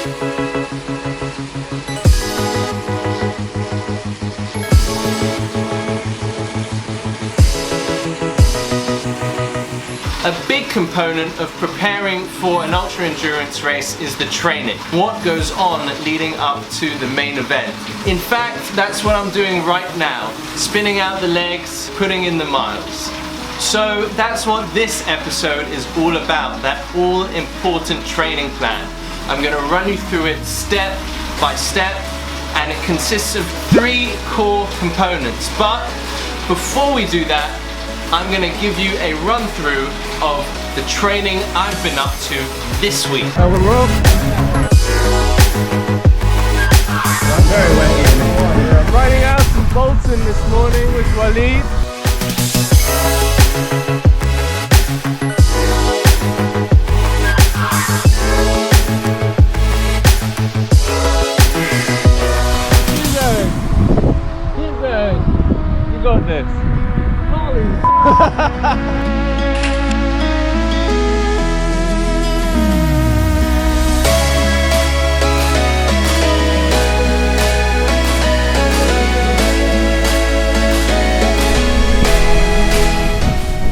A big component of preparing for an ultra endurance race is the training. What goes on leading up to the main event. In fact, that's what I'm doing right now. Spinning out the legs, putting in the miles. So that's what this episode is all about, that all important training plan. I'm going to run you through it step by step, and it consists of 3 core components. But before we do that, I'm going to give you a run through of the training I've been up to this week. I'm very wet here. I'm riding out to Bolton this morning with Walid. Keep going. You got this.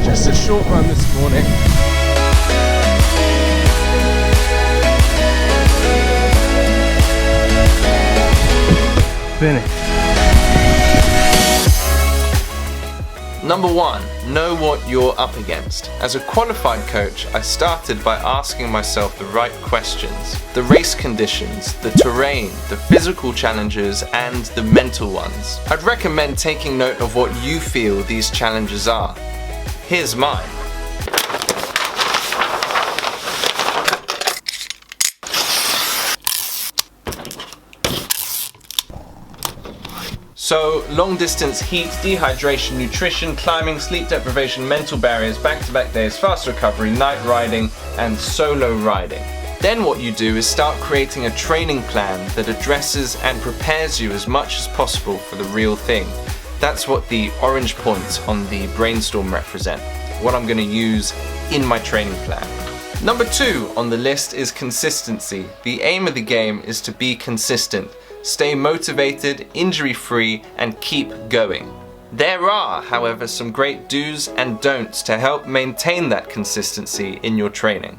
Just a short run this morning. Finish. Number 1, know what you're up against. As a qualified coach, I started by asking myself the right questions. The race conditions, the terrain, the physical challenges, and the mental ones. I'd recommend taking note of what you feel these challenges are. Here's mine. So, long distance heat, dehydration, nutrition, climbing, sleep deprivation, mental barriers, back-to-back days, fast recovery, night riding, and solo riding. Then what you do is start creating a training plan that addresses and prepares you as much as possible for the real thing. That's what the orange points on the brainstorm represent, what I'm going to use in my training plan. Number 2 on the list is consistency. The aim of the game is to be consistent. Stay motivated, injury-free, and keep going. There are, however, some great do's and don'ts to help maintain that consistency in your training.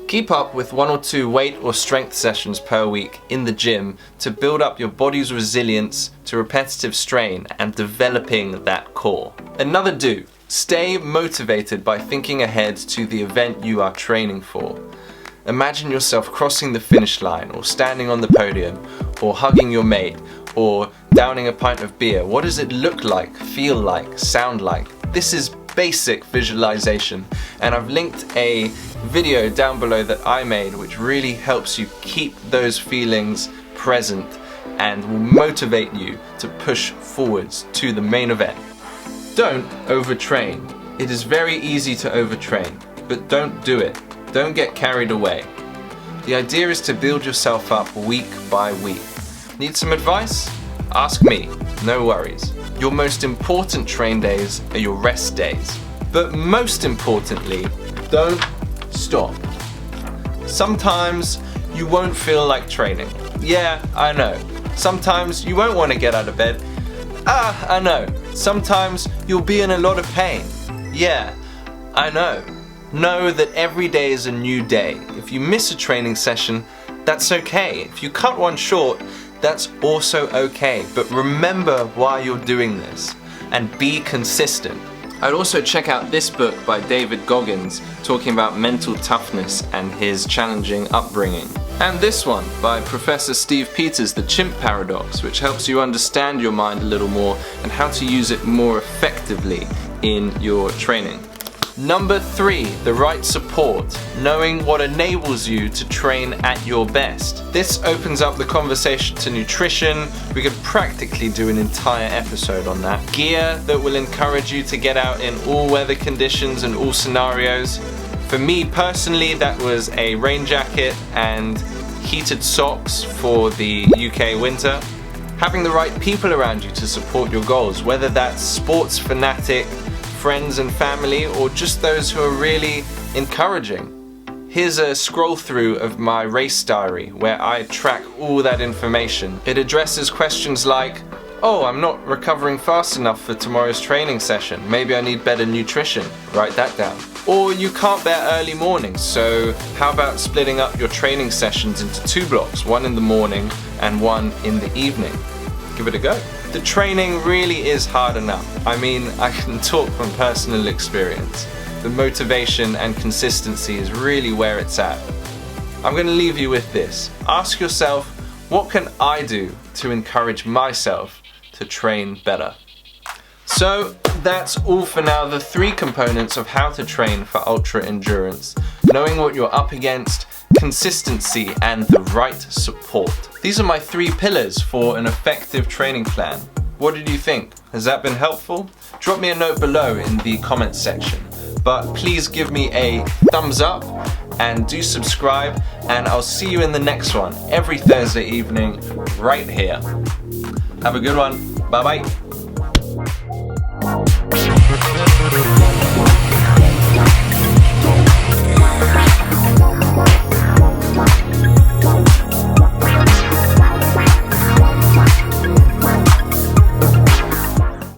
Keep up with 1 or 2 weight or strength sessions per week in the gym to build up your body's resilience to repetitive strain and developing that core. Another do, stay motivated by thinking ahead to the event you are training for. Imagine yourself crossing the finish line, or standing on the podium, or hugging your mate, or downing a pint of beer. What does it look like, feel like, sound like? This is basic visualization, and I've linked a video down below that I made which really helps you keep those feelings present and will motivate you to push forwards to the main event. Don't overtrain. It is very easy to overtrain, but don't do it. Don't get carried away. The idea is to build yourself up week by week. Need some advice? Ask me, no worries. Your most important train days are your rest days. But most importantly, don't stop. Sometimes you won't feel like training. Yeah, I know. Sometimes you won't want to get out of bed. I know. Sometimes you'll be in a lot of pain. Yeah, I know. Know that every day is a new day. If you miss a training session, that's okay. If you cut one short, that's also okay. But remember why you're doing this and be consistent. I'd also check out this book by David Goggins talking about mental toughness and his challenging upbringing. And this one by Professor Steve Peters, The Chimp Paradox, which helps you understand your mind a little more and how to use it more effectively in your training. Number 3, the right support, knowing what enables you to train at your best. This opens up the conversation to nutrition. We could practically do an entire episode on that. Gear that will encourage you to get out in all weather conditions and all scenarios. For me personally, that was a rain jacket and heated socks for the UK winter. Having the right people around you to support your goals, whether that's sports fanatic, friends and family, or just those who are really encouraging. Here's a scroll through of my race diary where I track all that information. It addresses questions like, oh, I'm not recovering fast enough for tomorrow's training session. Maybe I need better nutrition. Write that down. Or you can't bear early mornings, so how about splitting up your training sessions into 2 blocks, one in the morning and one in the evening? Give it a go. The training really is hard enough. I mean, I can talk from personal experience. The motivation and consistency is really where it's at. I'm going to leave you with this. Ask yourself, what can I do to encourage myself to train better? So that's all for now, the 3 components of how to train for ultra endurance. Knowing what you're up against, consistency, and the right support. These are my 3 pillars for an effective training plan. What did you think? Has that been helpful? Drop me a note below in the comments section. But please give me a thumbs up and do subscribe, and I'll see you in the next one every Thursday evening right here. Have a good one. Bye bye.